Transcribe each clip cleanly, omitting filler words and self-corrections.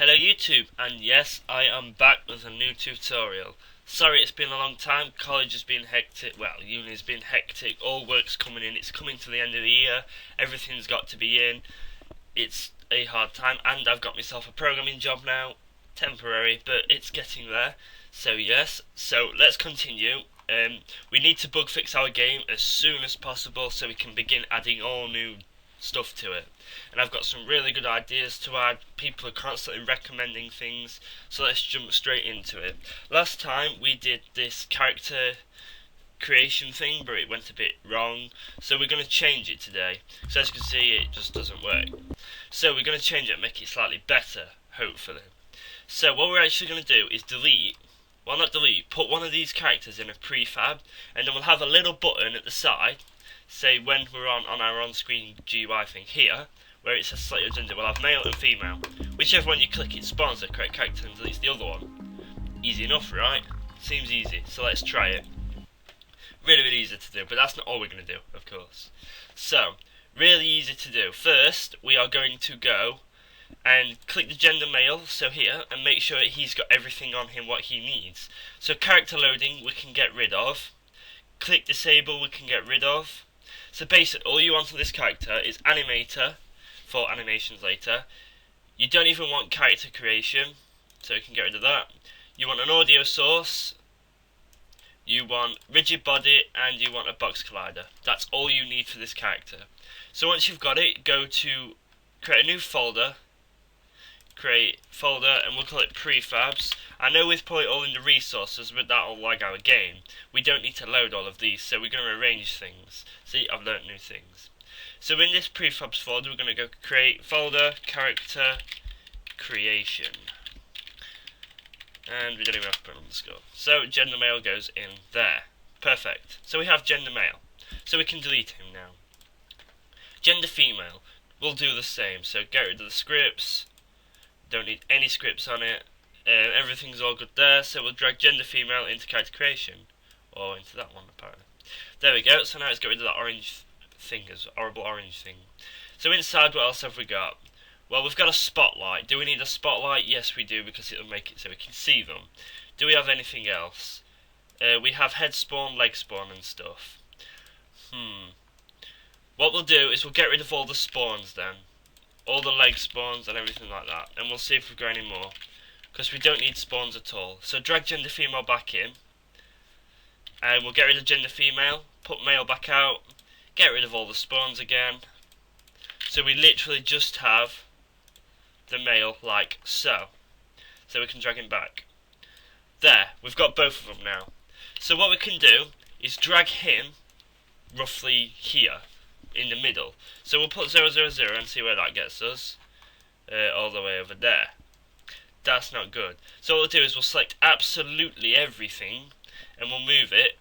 Hello YouTube, and yes, I am back with a new tutorial. Sorry it's been a long time, college has been hectic, well, uni has been hectic, all work's coming in, it's coming to the end of the year, everything's got to be in, it's a hard time, and I've got myself a programming job now, temporary, but it's getting there, so yes, so let's continue. We need to bug fix our game as soon as possible so we can begin adding all new stuff to it. And I've got some really good ideas to add. People are constantly recommending things, so let's jump straight into it. Last time we did this character creation thing, but it went a bit wrong, so we're going to change it today. So as you can see, it just doesn't work. So we're going to change it and make it slightly better, hopefully. So what we're actually going to do is put one of these characters in a prefab, and then we'll have a little button at the side, say when we're on our on-screen GUI thing here, where it says select your gender, we'll have male and female. Whichever one you click, it spawns the correct character and deletes the other one. Easy enough, right? Seems easy, so let's try it. Really easy to do, but that's not all we're going to do, of course. So, really easy to do. First, we are going to go and click the gender male, so here, and make sure that he's got everything on him what he needs. So character loading we can get rid of. Click disable we can get rid of. So basically all you want on this character is animator for animations later. You don't even want character creation, so you can get rid of that. You want an audio source, you want rigid body, and you want a box collider. That's all you need for this character. So once you've got it, go to create a new folder, and we'll call it prefabs. I know we've put it all in the resources, but that'll lag our game. We don't need to load all of these, so we're going to arrange things. See, I've learnt new things. So in this prefabs folder, we're going to go create folder, character, creation. And we don't even have to put an underscore. So gender male goes in there. Perfect. So we have gender male. So we can delete him now. Gender female, we'll do the same. So get rid of the scripts. Don't need any scripts on it. Everything's all good there, so we'll drag gender female into character creation, or into that one apparently. There we go, so now let's get rid of that orange thing, horrible orange thing. So inside, what else have we got? Well, we've got a spotlight. Do we need a spotlight? Yes we do, because it'll make it so we can see them. Do we have anything else? We have head spawn, leg spawn and stuff. What we'll do is we'll get rid of all the spawns then. All the leg spawns and everything like that, and we'll see if we've got any more, because we don't need spawns at all. So drag gender female back in, and we'll get rid of gender female, put male back out, get rid of all the spawns again, so we literally just have the male like so. So we can drag him back. There, we've got both of them now. So what we can do is drag him roughly here in the middle. So we'll put 000 and see where that gets us. All the way over there. That's not good. So what we'll do is we'll select absolutely everything and we'll move it.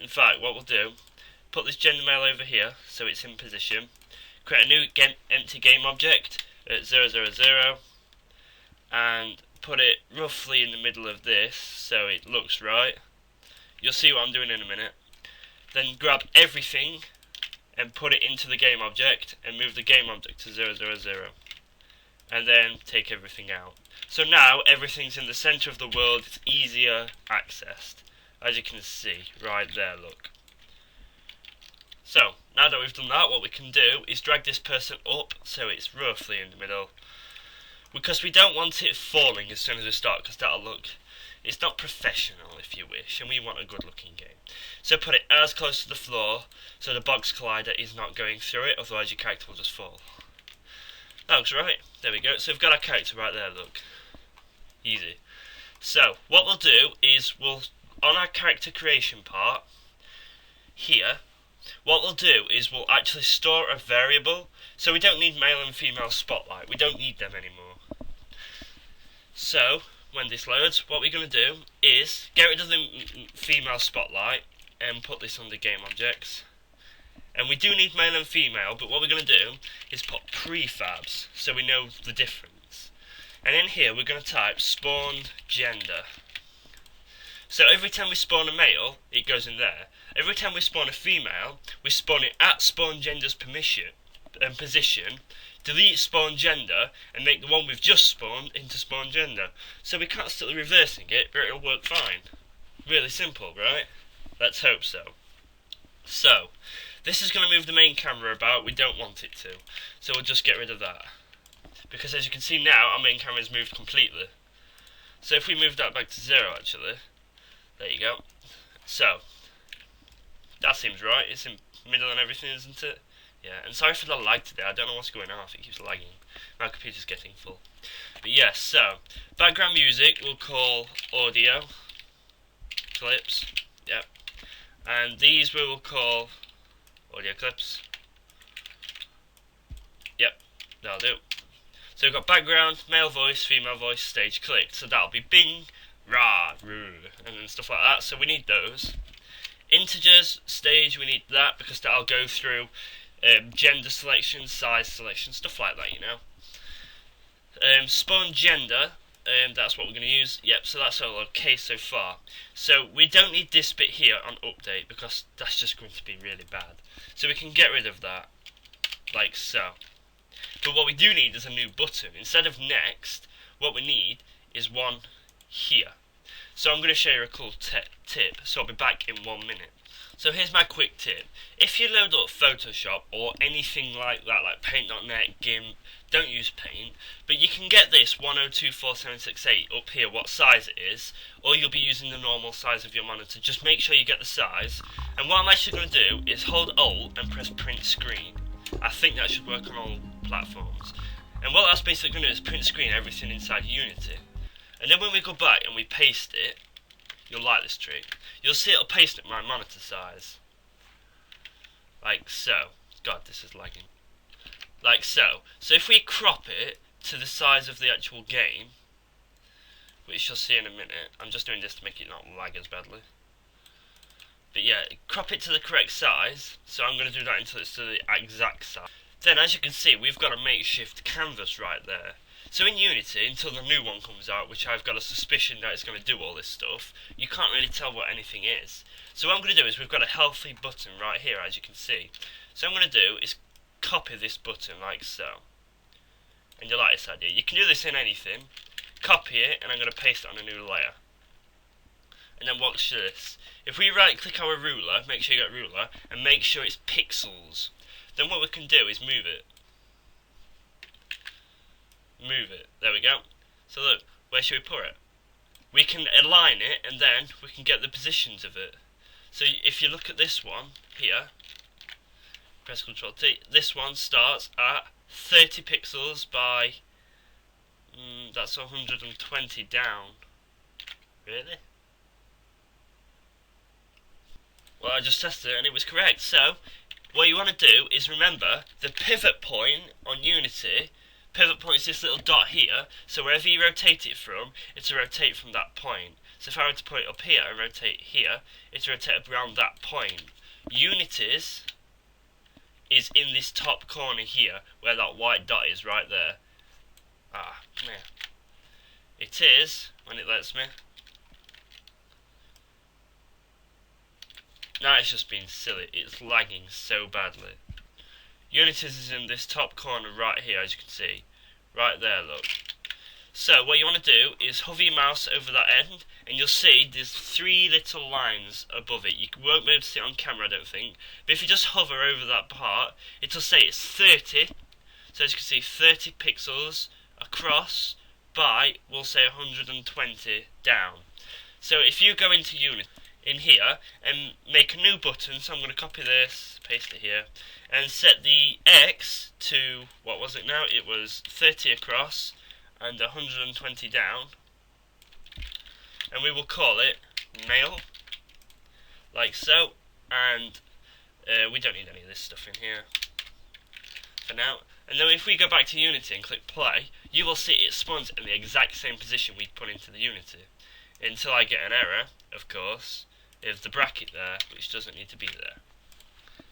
In fact, what we'll do, put this gender male over here so it's in position. Create a new empty game object at 000 and put it roughly in the middle of this so it looks right. You'll see what I'm doing in a minute. Then grab everything and put it into the game object and move the game object to 000, and then take everything out. So now everything's in the center of the world, it's easier accessed, as you can see right there, look. So now that we've done that, what we can do is drag this person up so it's roughly in the middle, because we don't want it falling as soon as we start, because that'll look, it's not professional if you wish, and we want a good looking game. So put it as close to the floor so the box collider is not going through it, otherwise your character will just fall. That looks right. There we go. So we've got our character right there, look. Easy. So what we'll do is on our character creation part here, what we'll do is we'll actually store a variable, so we don't need male and female spotlight. We don't need them anymore. So when this loads, what we're going to do is get rid of the female spotlight and put this under game objects. And we do need male and female, but what we're going to do is put prefabs so we know the difference. And in here we're going to type spawn gender. So every time we spawn a male, it goes in there. Every time we spawn a female, we spawn it at spawn gender's position delete spawn gender and make the one we've just spawned into spawn gender. So we can't start reversing it, but it'll work fine. Really simple, right? Let's hope so. So, this is going to move the main camera about. We don't want it to. So we'll just get rid of that. Because as you can see now, our main camera is moved completely. So if we move that back to 0 actually, there you go. So, that seems right. It's in middle and everything, isn't it? Yeah, and sorry for the lag today. I don't know what's going on. It keeps lagging. My computer's getting full. But yes, so background music we'll call audio clips. Yep. And these we will call audio clips. Yep, that'll do. So we've got background, male voice, female voice, stage clicked. So that'll be bing, rah, roo, and then stuff like that. So we need those. Integers, stage, we need that because that'll go through gender selection, size selection, stuff like that, you know. Spawn gender, that's what we're going to use. Yep, so that's all okay so far. So we don't need this bit here on update because that's just going to be really bad. So we can get rid of that, like so. But what we do need is a new button. Instead of next, what we need is one here. So I'm going to show you a cool tip, so I'll be back in 1 minute. So here's my quick tip. If you load up Photoshop or anything like that, like Paint.net, GIMP, don't use Paint, but you can get this 1024768 up here, what size it is, or you'll be using the normal size of your monitor. Just make sure you get the size. And what I'm actually going to do is hold Alt and press print screen. I think that should work on all platforms. And what that's basically going to do is print screen everything inside Unity. And then when we go back and we paste it, you'll like this trick. You'll see it'll paste at my monitor size. Like so. God, this is lagging. Like so. So if we crop it to the size of the actual game, which you'll see in a minute. I'm just doing this to make it not lag as badly. But yeah, crop it to the correct size. So I'm going to do that until it's to the exact size. Then as you can see, we've got a makeshift canvas right there. So in Unity, until the new one comes out, which I've got a suspicion that it's going to do all this stuff, you can't really tell what anything is. So what I'm going to do is we've got a healthy button right here, as you can see. So what I'm going to do is copy this button like so. And you'll like this idea. You can do this in anything. Copy it, and I'm going to paste it on a new layer. And then watch this. If we right click our ruler, make sure you get ruler, and make sure it's pixels. Then what we can do is move it. Move it. There we go. So look, where should we put it? We can align it and then we can get the positions of it. So if you look at this one here, press Ctrl T, this one starts at 30 pixels by, that's 120 down. Really? Well, I just tested it and it was correct. So what you want to do is remember the pivot point on Unity. Pivot point is this little dot here, so wherever you rotate it from, it's to rotate from that point. So if I were to put it up here and rotate here, it's to rotate around that point. Unity's is in this top corner here, where that white dot is right there. Ah, come here. It is, when it lets me. Now it's just being silly, it's lagging so badly. Unity's is in this top corner right here, as you can see. Right there, look. So, what you want to do is hover your mouse over that end, and you'll see there's 3 little lines above it. You won't be able to see it on camera, I don't think. But if you just hover over that part, it'll say it's 30. So, as you can see, 30 pixels across by, we'll say 120 down. So, if you go into Unity, in here, and make a new button, so I'm going to copy this, paste it here, and set the X to, what was it now? It was 30 across and 120 down, and we will call it male, like so, and we don't need any of this stuff in here for now. And then if we go back to Unity and click play, you will see it spawns in the exact same position we put into the Unity, until I get an error, of course, of the bracket there, which doesn't need to be there,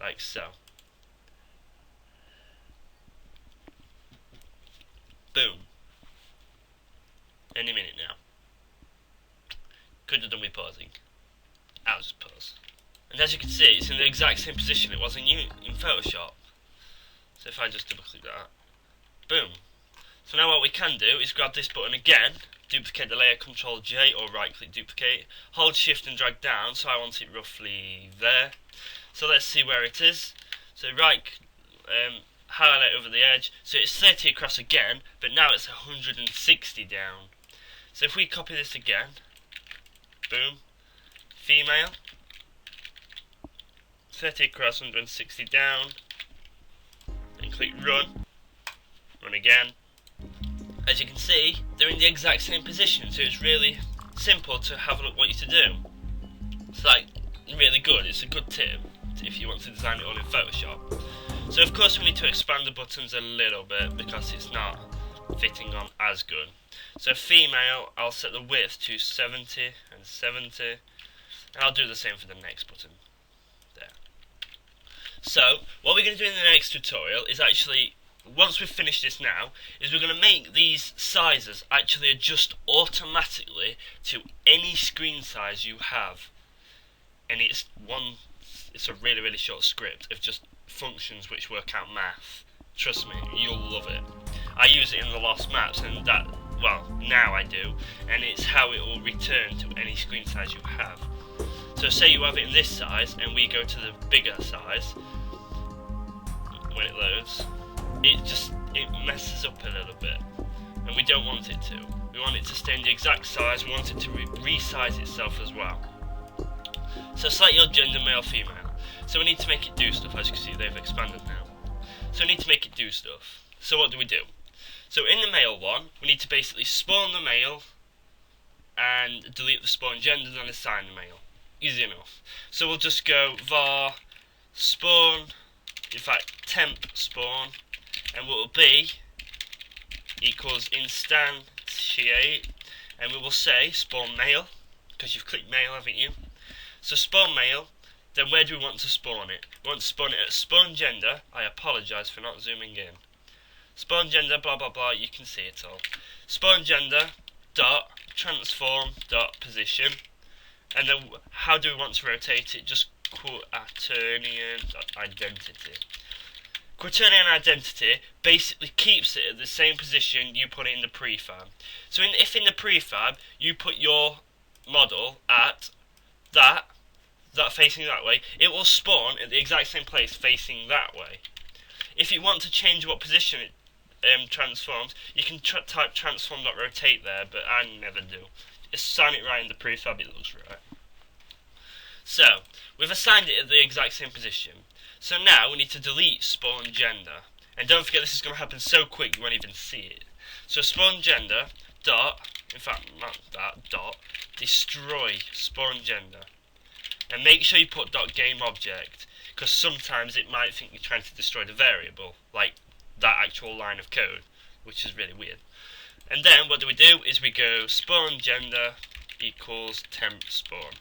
like so. Boom. Any minute now. Could have done with pausing. I'll just pause. And as you can see, it's in the exact same position it was in Photoshop. So if I just double click that, Boom. So now what we can do is grab this button again, duplicate the layer, Ctrl J or right click duplicate, hold shift and drag down, so I want it roughly there. So let's see where it is. So right highlight over the edge, so it's 30 across again, but now it's 160 down. So if we copy this again, boom, female, 30 across, 160 down, and click run again. As you can see, they're in the exact same position, so it's really simple to have a look what you to do. It's like really good, it's a good tip if you want to design it all in Photoshop. So of course we need to expand the buttons a little bit because it's not fitting on as good. So female, I'll set the width to 70 and 70, and I'll do the same for the next button. There. So what we're going to do in the next tutorial is actually, once we've finished this now, is we're going to make these sizes actually adjust automatically to any screen size you have. And it's a really short script of just functions which work out math. Trust me, you'll love it. I use it in the Lost Maps, and that, well, now I do, and it's how it will return to any screen size you have. So say you have it in this size, and we go to the bigger size, when it loads, it messes up a little bit, and we don't want it to. We want it to stay in the exact size, we want it to resize itself as well. So select your gender, male, female. So we need to make it do stuff. As you can see, they've expanded now. So we need to make it do stuff. So what do? So in the male one, we need to basically spawn the male and delete the spawn gender, then assign the male. Easy enough. So we'll just go var spawn, in fact temp spawn, and what will be equals instantiate, and we will say spawn male, because you've clicked male, haven't you? So spawn male, then where do we want to spawn it? We want to spawn it at spawn gender. I apologise for not zooming in. Spawn gender, blah blah blah, you can see it all. Spawn gender dot transform dot position, and then how do we want to rotate it? Just quaternion identity. Quaternion identity basically keeps it at the same position you put it in the prefab. So if in the prefab you put your model at that facing that way, it will spawn at the exact same place facing that way. If you want to change what position it transforms, you can type transform.rotate there, but I never do. Assign it right in the prefab, it looks right. So, we've assigned it at the exact same position. So now we need to delete spawn gender. And don't forget, this is going to happen so quick you won't even see it. So spawn gender dot, in fact not that, dot, destroy spawn gender. And make sure you put .game object, because sometimes it might think you're trying to destroy the variable, like that actual line of code, which is really weird. And then what do? Is we go spawn gender equals temp spawn.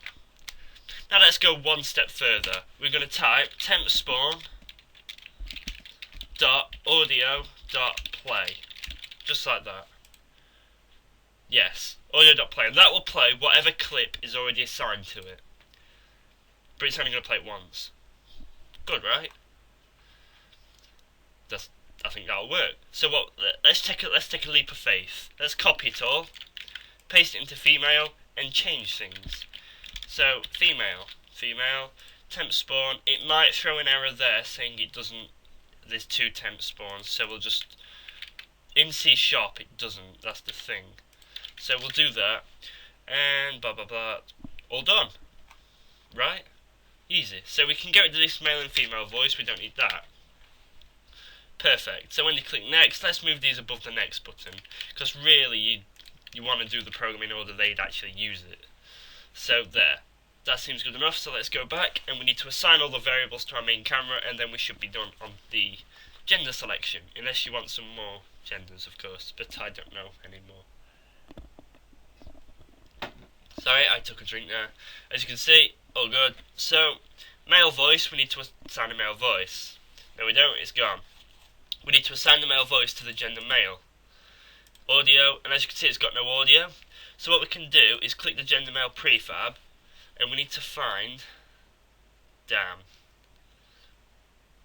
Now let's go one step further. We're going to type temp spawn dot audio dot play, just like that. Yes, audio dot play, and that will play whatever clip is already assigned to it. But it's only going to play it once. Good, right? I think that'll work. So what? Let's take a leap of faith. Let's copy it all, paste it into female, and change things. So female, temp spawn. It might throw an error there saying it doesn't. There's two temp spawns. So we'll just in C# it doesn't. That's the thing. So we'll do that, and blah blah blah. All done. Right? Easy. So we can get rid of this male and female voice, we don't need that. Perfect. So when you click next, let's move these above the next button, because really you want to do the program in order they'd actually use it. So there. That seems good enough, so let's go back, and we need to assign all the variables to our main camera, and then we should be done on the gender selection, unless you want some more genders, of course, but I don't know anymore. Sorry, I took a drink there. As you can see, all good. So, male voice, we need to assign a male voice. No, we don't, it's gone. We need to assign the male voice to the gender male. Audio, and as you can see, it's got no audio. So what we can do is click the gender male prefab, and we need to find, damn,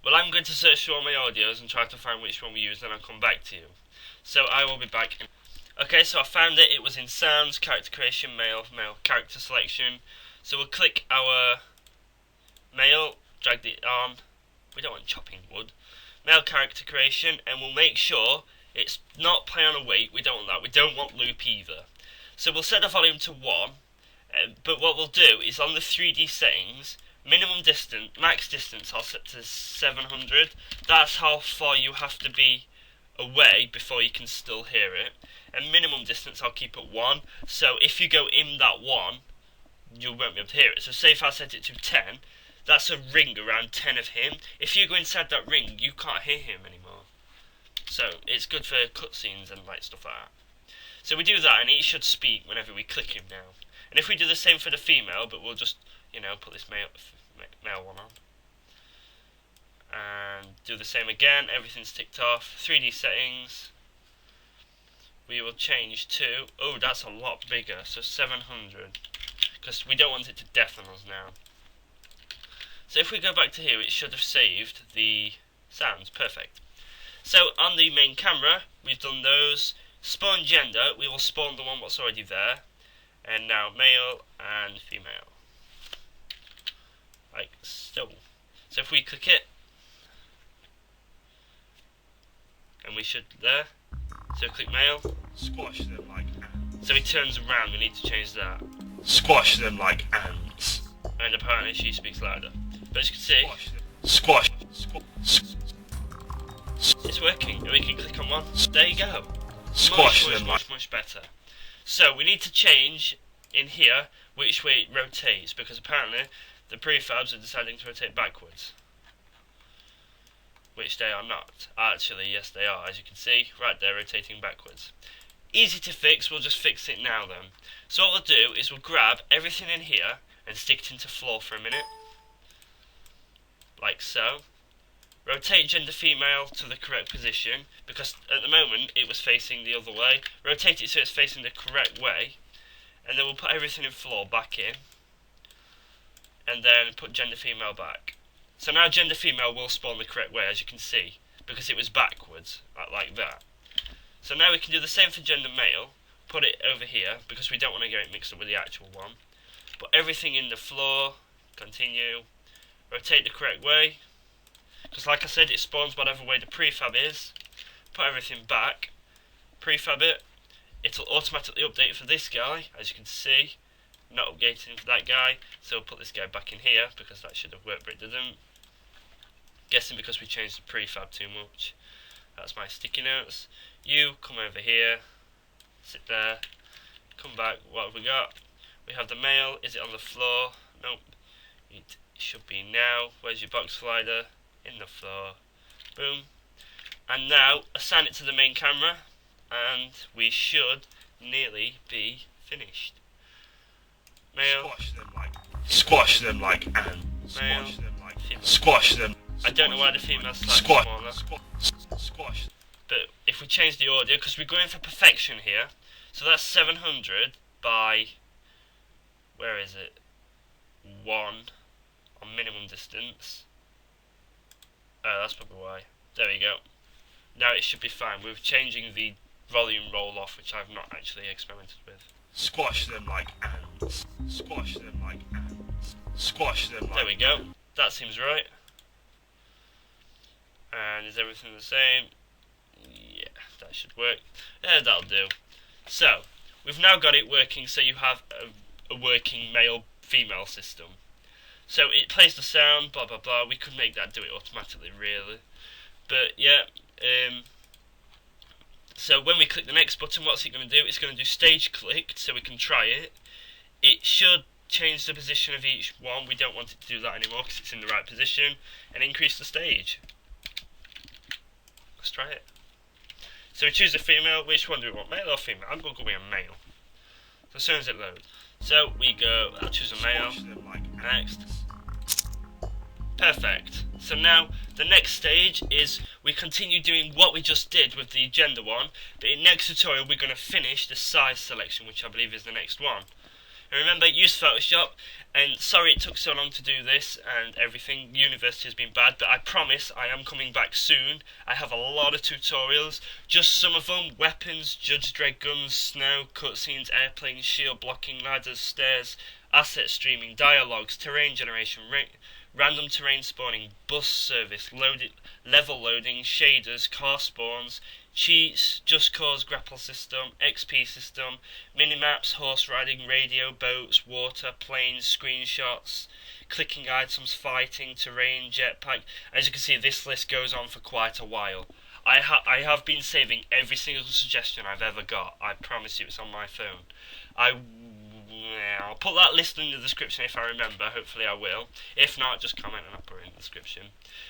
Well, I'm going to search through all my audios and try to find which one we used, and I'll come back to you. So I will be back. Okay, so I found it. It was in sounds, character creation, male, character selection. So we'll click our male, drag it on. We don't want chopping wood. Male character creation, and we'll make sure it's not play on a wait. We don't want that. We don't want loop either. So we'll set the volume to 1. But what we'll do is on the 3D settings, minimum distance, max distance I'll set to 700. That's how far you have to be away before you can still hear it. And minimum distance I'll keep at 1. So if you go in that 1, you won't be able to hear it. So say if I set it to 10, that's a ring around 10 of him. If you go inside that ring, you can't hear him anymore. So it's good for cutscenes and like stuff like that. So we do that, and he should speak whenever we click him now. And if we do the same for the female, but we'll just, put this male one on. And do the same again, everything's ticked off. 3D settings. We will change to, oh, that's a lot bigger, so 700. Because we don't want it to deafen us now. So if we go back to here, it should have saved the sounds, perfect. So on the main camera, we've done those. Spawn gender, we will spawn the one that's already there. And now male and female. Like so. So if we click it, and we should there. So click male. Squash them like ants. So he turns around, we need to change that. Squash them like ants. And apparently she speaks louder. But as you can see, Squash. it's working. And we can click on one. There you go. Squash them like. Much better. So we need to change in here which way it rotates, because apparently the prefabs are deciding to rotate backwards. Which they are not. Actually, yes they are, as you can see, right there, rotating backwards. Easy to fix, we'll just fix it now then. So what we'll do is we'll grab everything in here and stick it into floor for a minute. Like so. Rotate gender female to the correct position, because at the moment it was facing the other way. Rotate it so it's facing the correct way, and then we'll put everything in floor back in, and then put gender female back. So now gender female will spawn the correct way, as you can see, because it was backwards, like that. So now we can do the same for gender male, put it over here, because we don't want to get it mixed up with the actual one. Put everything in the floor, continue, rotate the correct way, because like I said, it spawns whatever way the prefab is. Put everything back, prefab it, it'll automatically update for this guy, as you can see. Not updating for that guy, so we'll put this guy back in here, because that should have worked, but it didn't. Guessing because we changed the prefab too much. That's my sticky notes. You come over here, sit there, come back. What have we got? We have the male. Is it on the floor? Nope. It should be now. Where's your box slider? In the floor. Boom. And now assign it to the main camera, and we should nearly be finished. Male. Squash them like ants. Male. Squash them. I don't know why the female's slightly smaller. Squash. But if we change the audio, because we're going for perfection here, so that's 700 by, where is it? 1 on minimum distance. Oh, that's probably why. There we go. Now it should be fine. We're changing the volume roll off, which I've not actually experimented with. Squash them like ants. Squash them like ants. Squash them like. There we go. That seems right. And is everything the same? Yeah, that should work. Yeah, that'll do. So, we've now got it working, so you have a working male-female system. So it plays the sound, blah blah blah. We could make that do it automatically, really. But yeah, so when we click the next button, what's it going to do? It's going to do stage clicked, so we can try it. It should change the position of each one. We don't want it to do that anymore because it's in the right position, and increase the stage. Let's try it. So we choose a female. Which one do we want, male or female? I'm going to go with a male. So as soon as it loads. So we go, I'll choose a male. Next. Perfect. So now the next stage is we continue doing what we just did with the gender one, but in next tutorial we're going to finish the size selection, which I believe is the next one. And remember, use Photoshop. And sorry it took so long to do this and everything. University has been bad, but I promise I am coming back soon. I have a lot of tutorials. Just some of them: weapons, Judge Dredd guns, snow, cutscenes, airplanes, shield blocking, ladders, stairs, asset streaming, dialogues, terrain generation, random terrain spawning, bus service, level loading, shaders, car spawns, cheats, just cause grapple system, XP system, minimaps, horse riding, radio, boats, water, planes, screenshots, clicking items, fighting, terrain, jetpack. As you can see, this list goes on for quite a while. I have been saving every single suggestion I've ever got. I promise you, it's on my phone. I'll put that list in the description if I remember. Hopefully I will. If not, just comment and I'll put it in the description.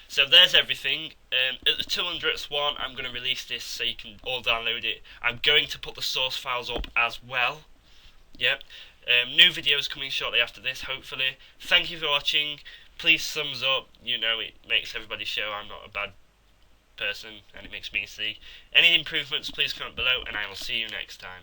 So there's everything. At the 200th one, I'm going to release this so you can all download it. I'm going to put the source files up as well. Yep. New videos coming shortly after this, hopefully. Thank you for watching. Please thumbs up. You know, it makes everybody show I'm not a bad person and it makes me see. Any improvements, please comment below and I will see you next time.